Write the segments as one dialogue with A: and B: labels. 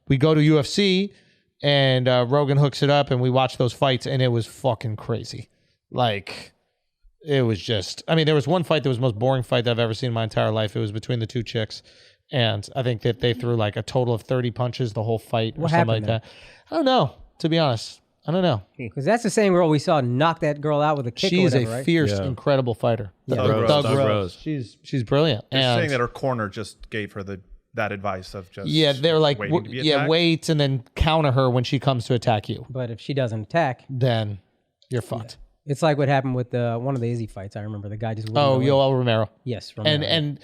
A: we go to UFC and Rogan hooks it up and we watch those fights and it was fucking crazy. Like, it was just, I mean, there was one fight that was the most boring fight that I've ever seen in my entire life. It was between the two chicks. And I think that they threw like a total of 30 punches the whole fight or something like that. I don't know, to be honest. I don't know.
B: Because that's the same girl we saw knock that girl out with a kick.
A: She's
B: or whatever,
A: a
B: right?
A: fierce, incredible fighter.
C: Doug Rose.
A: She's brilliant.
C: They're saying that her corner just gave her that advice of just
A: they're like, wait and then counter her when she comes to attack you.
B: But if she doesn't attack,
A: then you're fucked.
B: Yeah. It's like what happened with one of the Izzy fights. I remember the guy just
A: Yoel Romero.
B: Yes, Romero.
A: And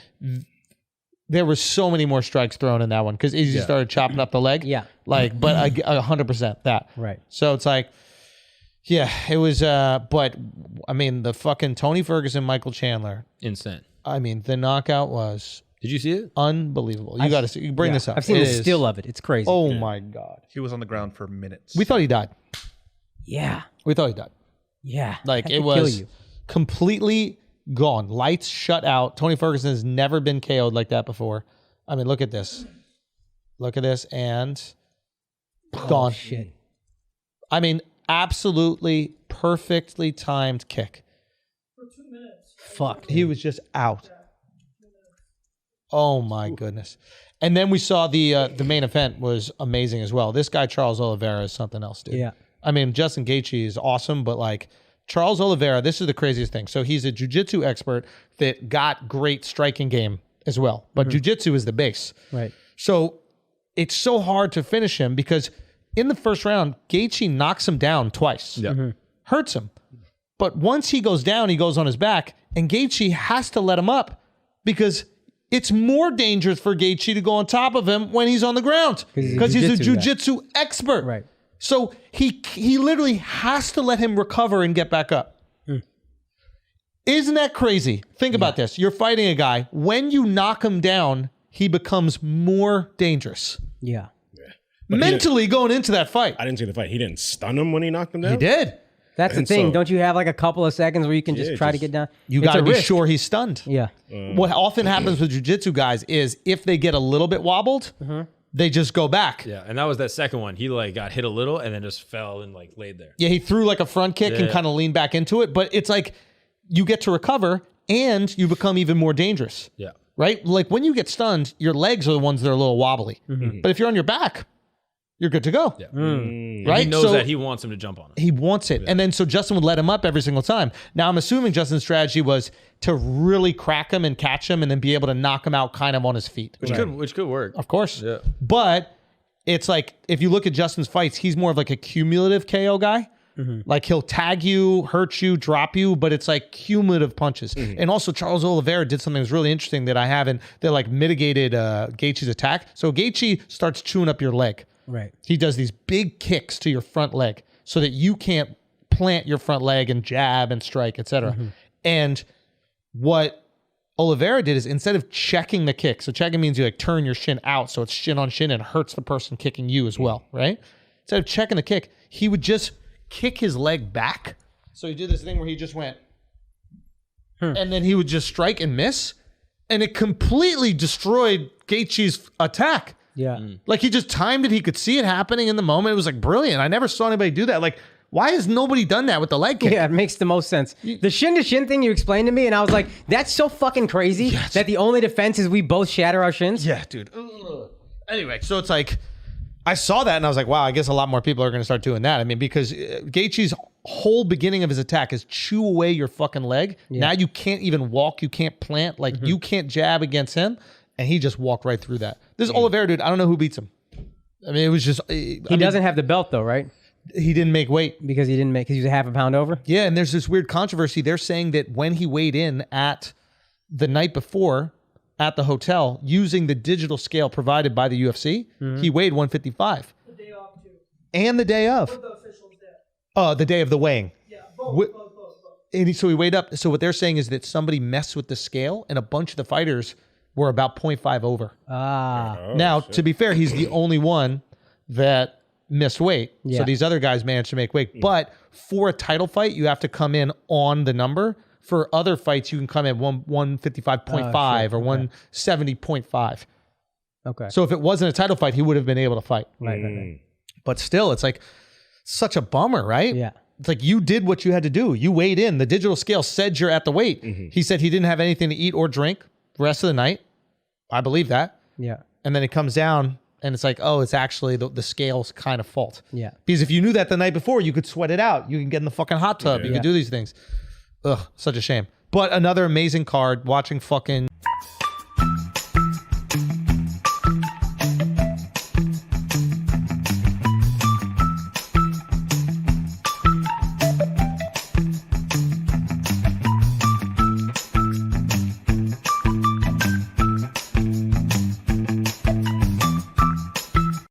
A: there was so many more strikes thrown in that one because Izzy started chopping up the leg.
B: Yeah.
A: Like, but 100% that.
B: Right.
A: So it's like, yeah, it was, but I mean, the fucking Tony Ferguson, Michael Chandler.
D: Insane.
A: I mean, the knockout was.
D: Did you see it?
A: Unbelievable. You got to see. You bring this up.
B: I've seen the still of it. It's crazy.
A: Oh my God.
C: He was on the ground for minutes.
A: We thought he died.
B: Yeah.
A: We thought he died.
B: Yeah.
A: Like it was completely gone. Lights shut out. Tony Ferguson has never been KO'd like that before. I mean, look at this. Look at this and gone.
B: Shit.
A: I mean, absolutely perfectly timed kick.
E: For 2 minutes.
B: Fuck.
A: He was just out. Oh my goodness. And then we saw the main event was amazing as well. This guy, Charles Oliveira, is something else, dude.
B: Yeah.
A: I mean, Justin Gaethje is awesome, but like Charles Oliveira, this is the craziest thing. So he's a jiu-jitsu expert that got great striking game as well. But jiu-jitsu is the base.
B: Right.
A: So it's so hard to finish him because in the first round, Gaethje knocks him down twice.
D: Yeah.
A: Hurts him. But once he goes down, he goes on his back, and Gaethje has to let him up because it's more dangerous for Gaethje to go on top of him when he's on the ground because he's a jiu-jitsu expert.
B: Right.
A: So he literally has to let him recover and get back up. Isn't that crazy? Think about this. You're fighting a guy. When you knock him down, he becomes more dangerous.
B: Yeah.
A: Mentally going into that fight.
F: I didn't see the fight. He didn't stun him when he knocked him down?
A: He did.
B: That's the thing. Don't you have like a couple of seconds where you can just try to get down?
A: You got to be sure he's stunned.
B: Yeah.
A: What often happens with jiu-jitsu guys is if they get a little bit wobbled, they just go back.
D: Yeah, and that was that second one. He like got hit a little and then just fell and like laid there.
A: Yeah, he threw like a front kick and kind of leaned back into it. But it's like you get to recover and you become even more dangerous.
D: Yeah.
A: Right? Like when you get stunned, your legs are the ones that are a little wobbly. But if you're on your back, you're good to go.
D: Yeah.
A: Right?
D: He knows that he wants him to jump on him.
A: He wants it. And then so Justin would let him up every single time. Now I'm assuming Justin's strategy was to really crack him and catch him and then be able to knock him out kind of on his feet.
D: Which could work.
A: Of course.
D: Yeah.
A: But it's like, if you look at Justin's fights, he's more of like a cumulative KO guy. Like he'll tag you, hurt you, drop you, but it's like cumulative punches. And also Charles Oliveira did something that was really interesting that I haven't, that like mitigated Gaethje's attack. So Gaethje starts chewing up your leg.
B: Right.
A: He does these big kicks to your front leg so that you can't plant your front leg and jab and strike, etc. And what Oliveira did is instead of checking the kick, so checking means you like turn your shin out so it's shin on shin and hurts the person kicking you as well, right? Instead of checking the kick, he would just kick his leg back. So he did this thing where he just went, and then he would just strike and miss, and it completely destroyed Gaethje's attack.
B: Yeah.
A: Like he just timed it. He could see it happening in the moment. It was like brilliant. I never saw anybody do that. Like, why has nobody done that with the leg kick?
B: Yeah, it makes the most sense. The shin to shin thing you explained to me, and I was like, that's so fucking crazy that the only defense is we both shatter our shins.
A: Yeah, dude. Anyway, so it's like, I saw that and I was like, wow, I guess a lot more people are going to start doing that. I mean, because Gaethje's whole beginning of his attack is chew away your fucking leg. Yeah. Now you can't even walk. You can't plant. Like you can't jab against him. And he just walked right through that. This Oliveira dude, I don't know who beats him. I mean, it was just... He
B: doesn't have the belt though, right?
A: He didn't make weight.
B: Because he was a half a pound over?
A: Yeah, and there's this weird controversy. They're saying that when he weighed in at the night before at the hotel, using the digital scale provided by the UFC, he weighed 155.
E: The day off too.
A: And the day of.
E: What the officials did.
A: The day of the weighing.
E: Yeah, both.
A: And so he weighed up. So what they're saying is that somebody messed with the scale and a bunch of the fighters were about 0.5 over. Now, to be fair, he's the only one that missed weight.
B: Yeah.
A: So these other guys managed to make weight. But for a title fight, you have to come in on the number. For other fights, you can come in 155.5 or 170.5.
B: Okay.
A: So if it wasn't a title fight, he would have been able to fight.
B: Right.
A: But still, it's like such a bummer, right?
B: Yeah.
A: It's like you did what you had to do. You weighed in. The digital scale said you're at the weight. He said he didn't have anything to eat or drink the rest of the night. I believe that.
B: Yeah.
A: And then it comes down and it's like, oh, it's actually the scale's kind of fault.
B: Yeah.
A: Because if you knew that the night before, you could sweat it out. You can get in the fucking hot tub. You
B: Yeah.
A: could do these things. Ugh, such a shame. But another amazing card. Watching fucking